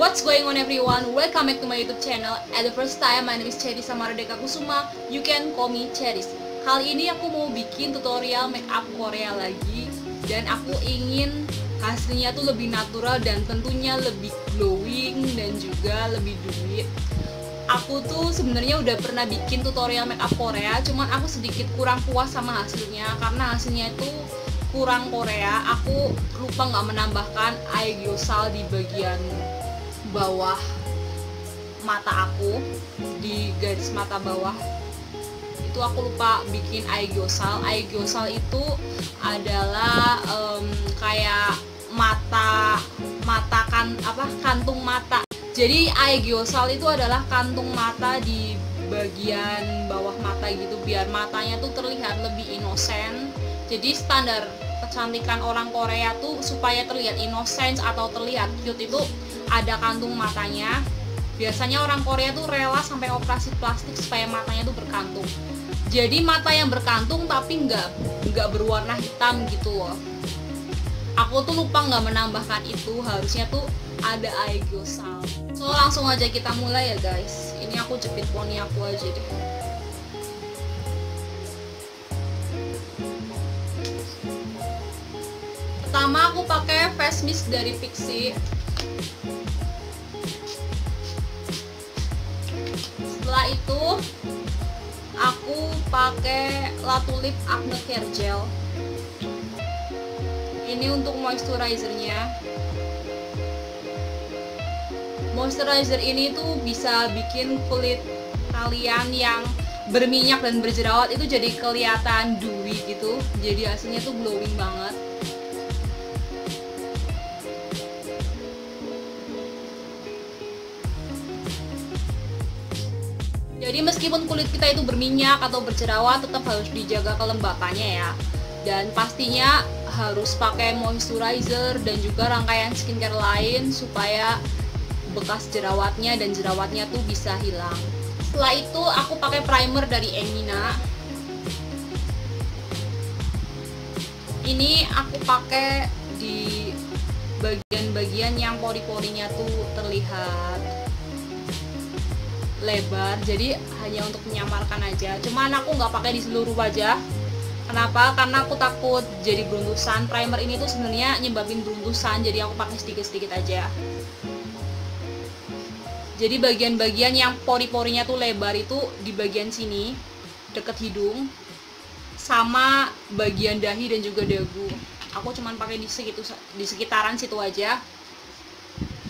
What's going on everyone? Welcome back to my YouTube channel. At the first time, my name is Cherry Samaradeka Kusuma. You can call me Cherry. Kali ini aku mau bikin tutorial makeup Korea lagi, dan aku ingin hasilnya tuh lebih natural dan tentunya lebih glowing dan juga lebih dewy. Aku tuh sebenarnya udah pernah bikin tutorial makeup Korea, cuman aku sedikit kurang puas sama hasilnya karena hasilnya itu kurang Korea. Aku lupa nggak menambahkan aegyossal di bagian bawah mata aku, di garis mata bawah itu aku lupa bikin aegyossal. Aegyossal itu adalah kayak kantung mata. Jadi aegyossal itu adalah kantung mata di bagian bawah mata gitu, biar matanya tuh terlihat lebih inosen. Jadi standar kecantikan orang Korea tuh supaya terlihat innocent atau terlihat cute itu ada kantung matanya. Biasanya orang Korea tuh rela sampai operasi plastik supaya matanya tuh berkantung. Jadi mata yang berkantung tapi nggak berwarna hitam gitu loh. Aku tuh lupa nggak menambahkan itu, harusnya tuh ada aegyossal. So langsung aja kita mulai ya guys. Ini aku jepit poni aku aja deh. Pertama aku pakai face mist dari Pixi. Setelah itu aku pakai La Tulip Acne Care Gel. Ini untuk moisturizernya. Moisturizer ini tuh bisa bikin kulit kalian yang berminyak dan berjerawat itu jadi kelihatan dewy gitu. Jadi hasilnya tuh glowing banget. Jadi meskipun kulit kita itu berminyak atau berjerawat, tetap harus dijaga kelembapannya ya. Dan pastinya harus pakai moisturizer dan juga rangkaian skincare lain supaya bekas jerawatnya dan jerawatnya tuh bisa hilang. Setelah itu aku pakai primer dari Emina. Ini aku pakai di bagian-bagian yang pori-porinya tuh terlihat lebar, jadi hanya untuk menyamarkan aja. Cuman aku nggak pakai di seluruh wajah. Kenapa? Karena aku takut jadi beruntusan. Primer ini tuh sebenarnya nyebabin beruntusan, jadi aku pakai sedikit-sedikit aja. Jadi bagian-bagian yang pori-porinya tuh lebar itu di bagian sini, deket hidung, sama bagian dahi dan juga dagu. Aku cuman pakai di sekitaran situ aja.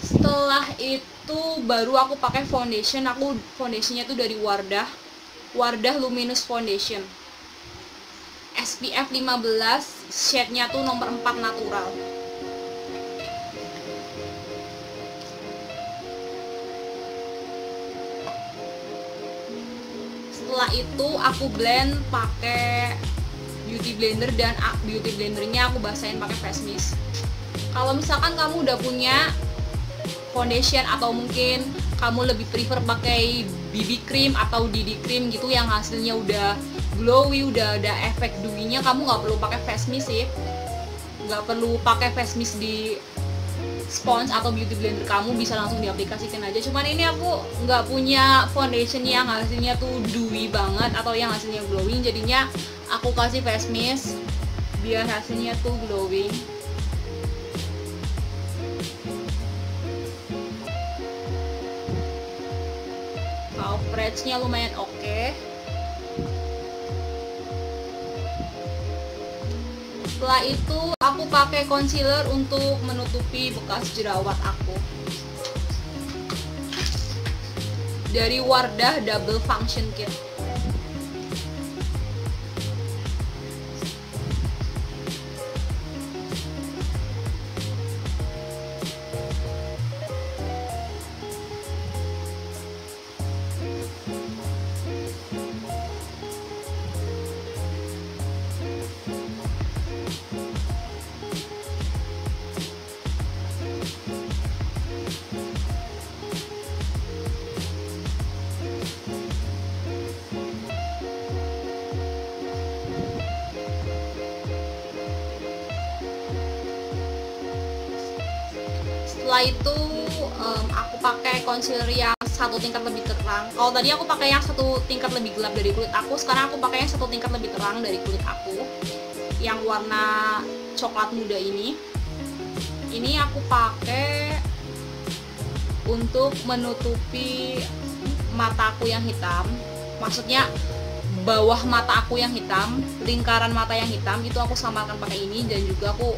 Setelah itu baru aku pakai foundation. Aku foundationnya tuh dari Wardah Luminous Foundation SPF 15, shade-nya tuh nomor 4 natural. Setelah itu aku blend pakai beauty blender, dan beauty blendernya aku basahin pakai face mist. Kalau misalkan kamu udah punya foundation atau mungkin kamu lebih prefer pakai BB cream atau DD cream gitu yang hasilnya udah glowy, udah ada efek dewy-nya, kamu nggak perlu pakai face mist sih. Nggak perlu pakai face mist di sponge atau beauty blender, kamu bisa langsung diaplikasikan aja. Cuman ini aku nggak punya foundation yang hasilnya tuh dewy banget atau yang hasilnya glowing, jadinya aku kasih face mist biar hasilnya tuh glowing. Coveragenya lumayan oke. Setelah itu aku pakai concealer untuk menutupi bekas jerawat aku dari Wardah Double Function Kit. Setelah itu aku pakai concealer yang satu tingkat lebih terang. Kalau tadi aku pakai yang satu tingkat lebih gelap dari kulit aku, sekarang aku pakai yang satu tingkat lebih terang dari kulit aku, yang warna coklat muda ini. Ini aku pakai untuk menutupi mataku yang hitam, maksudnya bawah mata aku yang hitam, lingkaran mata yang hitam itu aku samarkan pakai ini. Dan juga aku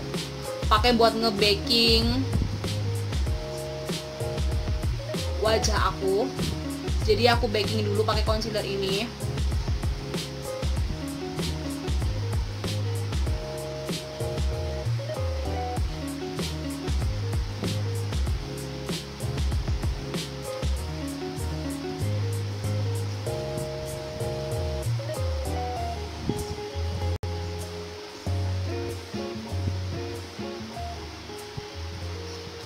pakai buat nge-baking wajah aku. Jadi aku baking dulu pakai concealer ini.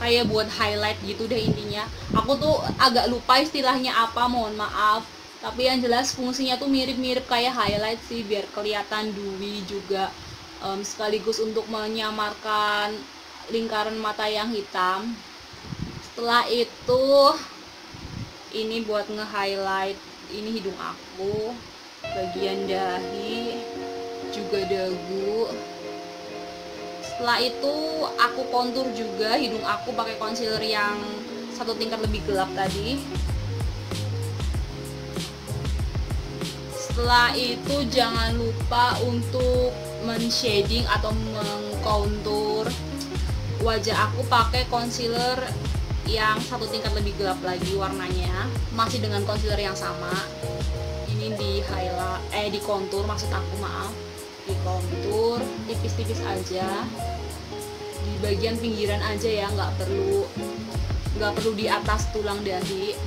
Kayak buat highlight gitu deh intinya. Aku tuh agak lupa istilahnya apa, mohon maaf. Tapi yang jelas fungsinya tuh mirip-mirip kayak highlight sih, biar kelihatan dewy juga, sekaligus untuk menyamarkan lingkaran mata yang hitam. Setelah itu ini buat nge-highlight ini hidung aku, bagian dahi, juga dagu. Setelah itu aku kontur juga hidung aku pakai concealer yang satu tingkat lebih gelap tadi. Setelah itu jangan lupa untuk men-shading atau mengkontur wajah aku pakai concealer yang satu tingkat lebih gelap lagi warnanya, masih dengan concealer yang sama. Ini di highlight, di kontur maksud aku, maaf, di kontur tipis-tipis aja, di bagian pinggiran aja ya, nggak perlu di atas tulang dahi,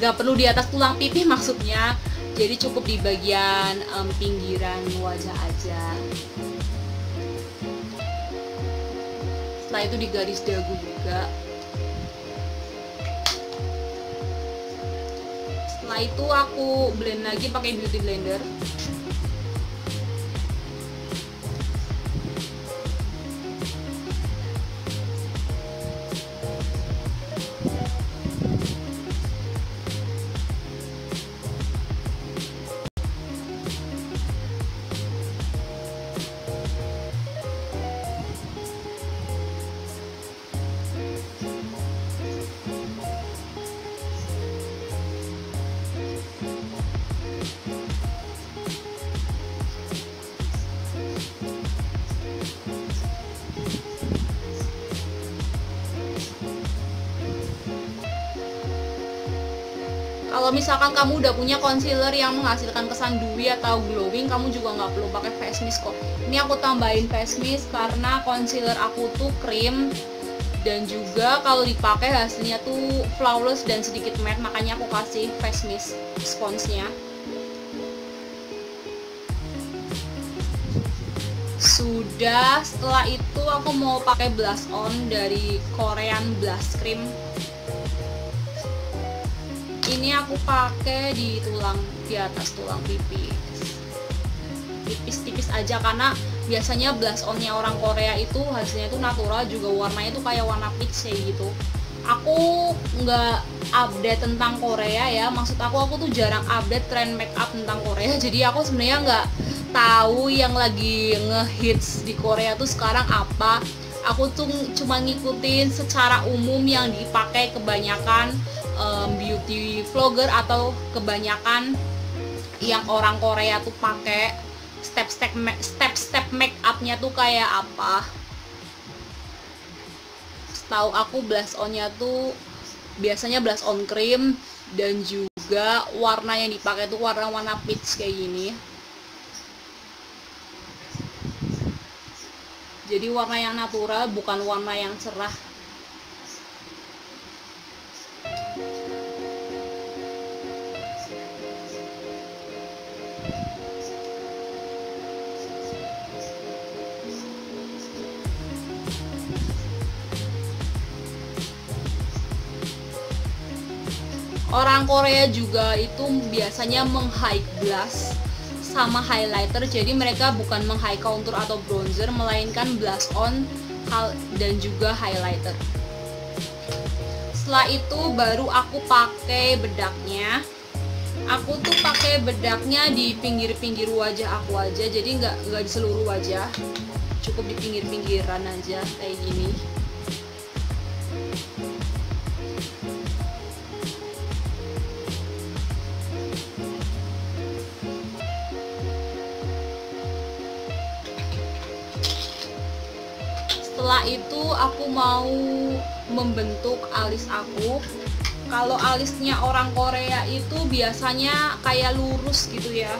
nggak perlu di atas tulang pipi maksudnya. Jadi cukup di bagian pinggiran wajah aja. Setelah itu di garis dagu juga. Setelah itu aku blend lagi pakai beauty blender. Kalau misalkan kamu udah punya concealer yang menghasilkan kesan dewy atau glowing, kamu juga nggak perlu pakai face mist kok. Ini aku tambahin face mist karena concealer aku tuh krim, dan juga kalau dipakai hasilnya tuh flawless dan sedikit matte, makanya aku kasih face mist sponsnya. Sudah, setelah itu aku mau pakai blush on dari Korean Blush Cream. Ini aku pakai di atas tulang pipi, tipis-tipis aja, karena biasanya blush onnya orang Korea itu hasilnya itu natural, juga warnanya tuh kayak warna peach kayak gitu. Aku nggak update tentang Korea ya, maksud aku tuh jarang update tren makeup tentang Korea, jadi aku sebenarnya nggak tahu yang lagi ngehits di Korea tuh sekarang apa. Aku tuh cuma ngikutin secara umum yang dipakai kebanyakan beauty vlogger atau kebanyakan yang orang Korea tuh pakai, step make upnya tuh kayak apa. Setahu aku blush onnya tuh biasanya blush on cream, dan juga warna yang dipakai tuh warna-warna peach kayak gini. Jadi warna yang natural, bukan warna yang cerah. Orang Korea juga itu biasanya meng-high blush sama highlighter, jadi mereka bukan meng-high contour atau bronzer, melainkan blush on dan juga highlighter. Setelah itu baru aku pakai bedaknya. Aku tuh pakai bedaknya di pinggir-pinggir wajah aku aja, jadi nggak di seluruh wajah, cukup di pinggir-pinggiran aja kayak gini. Setelah itu aku mau membentuk alis aku. Kalau alisnya orang Korea itu biasanya kayak lurus gitu ya,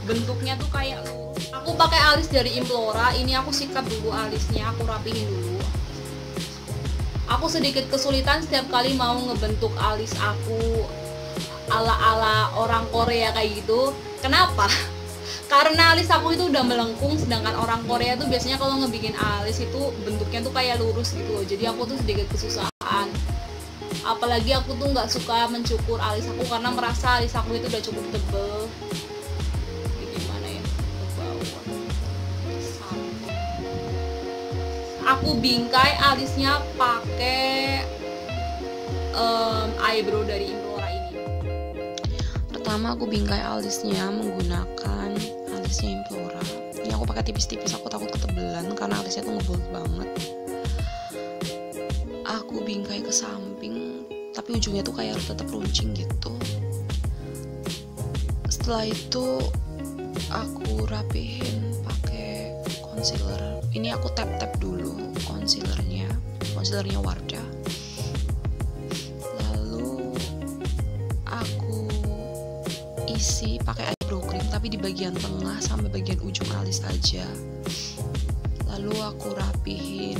bentuknya tuh kayak lurus. Aku pakai alis dari Implora. Ini aku sikat dulu alisnya, aku rapihin dulu. Aku sedikit kesulitan setiap kali mau ngebentuk alis aku ala-ala orang Korea kayak gitu. Kenapa? Karena alis aku itu udah melengkung, sedangkan orang Korea tuh biasanya kalau ngebikin alis itu bentuknya tuh kayak lurus gitu. Jadi aku tuh sedikit kesusahan. Apalagi aku tuh nggak suka mencukur alis aku karena merasa alis aku itu udah cukup tebel. Gimana ya, ke bawah. Aku bingkai alisnya pakai eyebrow dari Implora ini. Pertama aku bingkai alisnya menggunakan alisnya Implora. Ini aku pakai tipis-tipis, aku takut ketebelan karena alisnya tuh ngebold banget. Aku bingkai ke samping, tapi ujungnya tuh kayak harus tetap runcing gitu. Setelah itu aku rapihin pakai concealer. Ini aku tap-tap dulu concealernya Wardah. Lalu aku isi pakai eyebrow cream, tapi di bagian tengah sampai bagian ujung alis aja. Lalu aku rapihin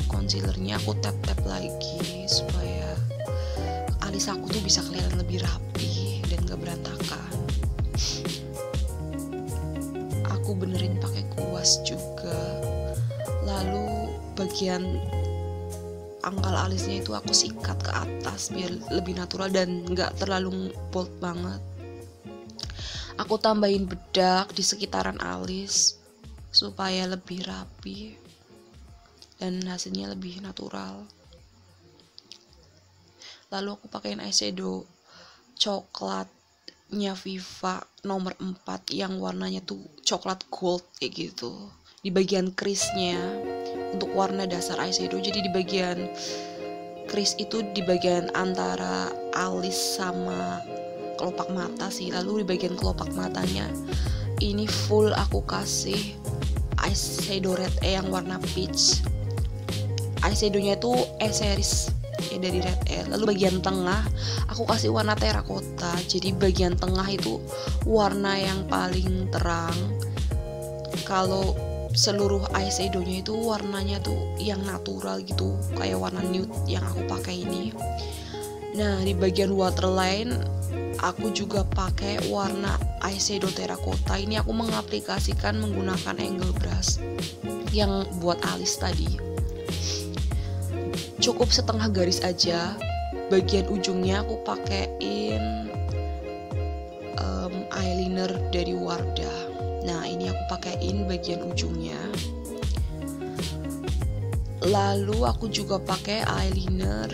concealernya, aku tap-tap lagi supaya alis aku tuh bisa kelihatan lebih rapi dan gak berantakan. Aku benerin pakai kuas juga. Lalu bagian pangkal alisnya itu aku sikat ke atas biar lebih natural dan gak terlalu bold banget. Aku tambahin bedak di sekitaran alis supaya lebih rapi dan hasilnya lebih natural. Lalu aku pakein eyeshadow coklatnya Viva nomor 4 yang warnanya tuh coklat gold kayak gitu di bagian crease-nya untuk warna dasar eyeshadow. Jadi di bagian crease itu di bagian antara alis sama kelopak mata sih. Lalu di bagian kelopak matanya ini full aku kasih eyeshadow red yang warna peach. Eyeshadownya itu series ya dari Red Air. Lalu bagian tengah aku kasih warna terakota. Jadi bagian tengah itu warna yang paling terang. Kalau seluruh eyeshadownya itu warnanya tuh yang natural gitu, kayak warna nude yang aku pakai ini. Nah, di bagian waterline aku juga pakai warna eyeshadow terakota. Ini aku mengaplikasikan menggunakan angle brush yang buat alis tadi. Cukup setengah garis aja. Bagian ujungnya aku pakein eyeliner dari Wardah. Nah, ini aku pakein bagian ujungnya. Lalu aku juga pakai eyeliner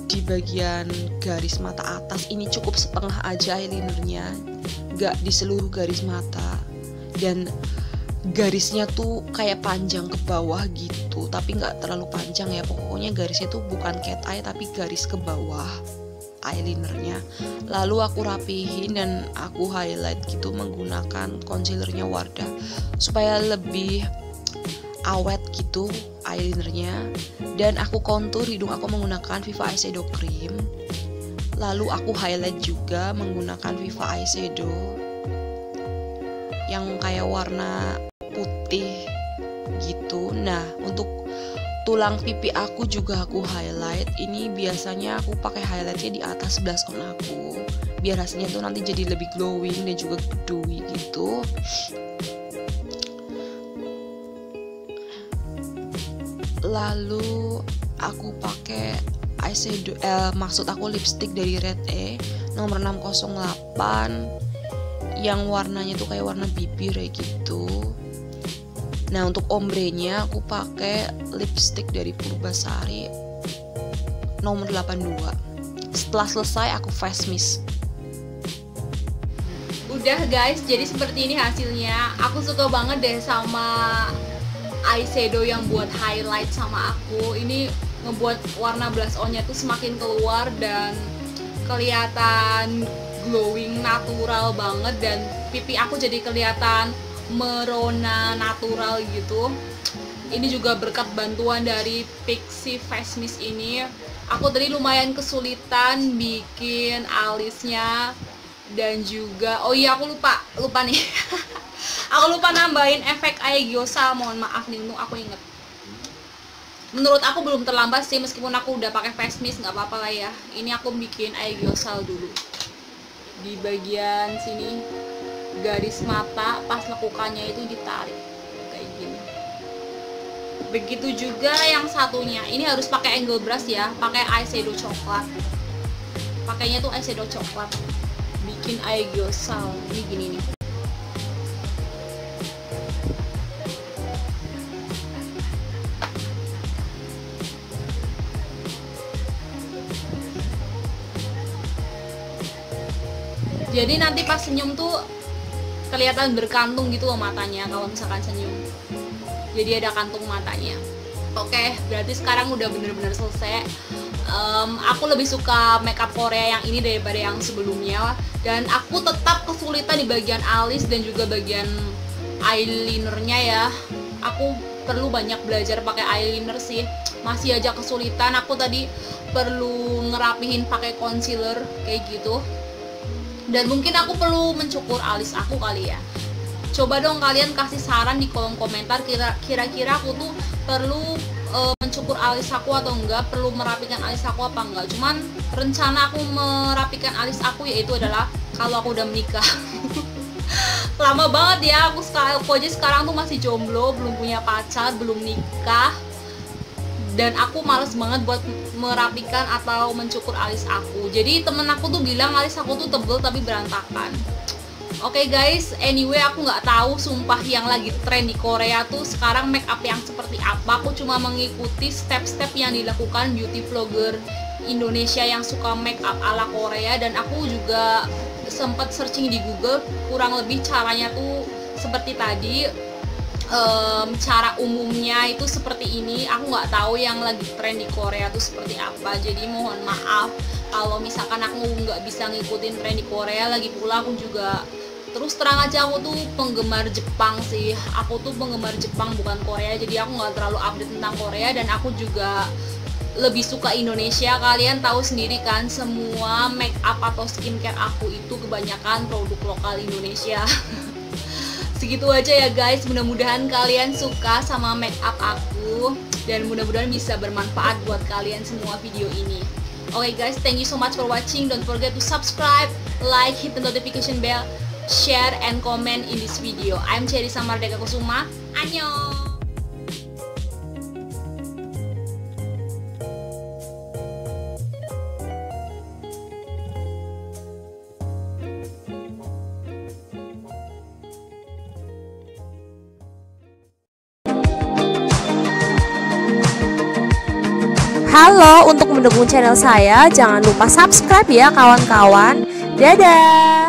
di bagian garis mata atas. Ini cukup setengah aja eyelinernya, gak di seluruh garis mata. Dan garisnya tuh kayak panjang ke bawah gitu, tapi nggak terlalu panjang ya. Pokoknya garisnya tuh bukan cat eye tapi garis ke bawah eyelinernya. Lalu aku rapihin dan aku highlight gitu menggunakan concealernya Wardah supaya lebih awet gitu eyelinernya. Dan aku contour hidung aku menggunakan Viva Eyeshadow Cream. Lalu aku highlight juga menggunakan Viva Eyeshadow yang kayak warna putih gitu. Nah, untuk tulang pipi aku juga aku highlight. Ini biasanya aku pakai highlightnya di atas blush on aku biar hasilnya tuh nanti jadi lebih glowing dan juga dewy gitu. Lalu aku pakai eyeshadow maksud aku lipstick dari Red E nomor 608 yang warnanya tuh kayak warna bibir kayak gitu. Nah untuk ombrenya aku pakai lipstick dari Purbasari nomor 82. Setelah selesai aku face mist. Udah guys, jadi seperti ini hasilnya. Aku suka banget deh sama eyeshadow yang buat highlight sama aku. Ini ngebuat warna blush on-nya tuh semakin keluar dan kelihatan glowing natural banget, dan pipi aku jadi kelihatan merona natural gitu. Ini juga berkat bantuan dari Pixi Face Mist ini. Aku tadi lumayan kesulitan bikin alisnya, dan juga oh iya aku lupa nih. Aku lupa nambahin efek aegyosa, mohon maaf nih, aku inget. Menurut aku belum terlambat sih, meskipun aku udah pakai face mist, nggak apa-apa lah ya. Ini aku bikin aegyosal dulu di bagian sini, garis mata pas lekukannya itu ditarik kayak gini. Begitu juga yang satunya, ini harus pakai angle brush ya, pakai eyeshadow coklat. Pakainya tuh eyeshadow coklat, bikin aegyosal. Ini gini nih. Jadi nanti pas senyum tuh kelihatan berkantung gitu loh matanya kalau misalkan senyum. Jadi ada kantung matanya. Oke, berarti sekarang udah bener-bener selesai. Aku lebih suka makeup Korea yang ini daripada yang sebelumnya. Dan aku tetap kesulitan di bagian alis dan juga bagian eyelinernya ya. Aku perlu banyak belajar pakai eyeliner sih. Masih aja kesulitan. Aku tadi perlu ngerapihin pakai concealer kayak gitu. Dan mungkin aku perlu mencukur alis aku kali ya. Coba dong kalian kasih saran di kolom komentar, kira-kira aku tuh perlu mencukur alis aku atau enggak, perlu merapikan alis aku apa enggak. Cuman rencana aku merapikan alis aku yaitu adalah kalau aku udah menikah. Lama banget ya, aku aja sekarang tuh masih jomblo, belum punya pacar, belum nikah. Dan aku males banget buat merapikan atau mencukur alis aku. Jadi temen aku tuh bilang alis aku tuh tebel tapi berantakan. Oke guys, anyway aku nggak tahu sumpah yang lagi tren di Korea tuh sekarang make up yang seperti apa. Aku cuma mengikuti step-step yang dilakukan beauty vlogger Indonesia yang suka make up ala Korea, dan aku juga sempat searching di Google, kurang lebih caranya tuh seperti tadi. Cara umumnya itu seperti ini. Aku nggak tahu yang lagi tren di Korea tuh seperti apa, jadi mohon maaf kalau misalkan aku nggak bisa ngikutin tren di Korea. Lagi pula aku juga terus terang aja aku tuh penggemar Jepang sih. Aku tuh penggemar Jepang bukan Korea, jadi aku nggak terlalu update tentang Korea. Dan aku juga lebih suka Indonesia. Kalian tahu sendiri kan, semua make up atau skincare aku itu kebanyakan produk lokal Indonesia. Segitu aja ya guys, mudah-mudahan kalian suka sama make up aku, dan mudah-mudahan bisa bermanfaat buat kalian semua video ini. Oke guys, thank you so much for watching. Don't forget to subscribe, like, hit the notification bell, share and comment in this video. I'm Cherry Samardega Kusuma. Annyeong. Halo, untuk mendukung channel saya jangan lupa subscribe ya kawan-kawan. Dadah.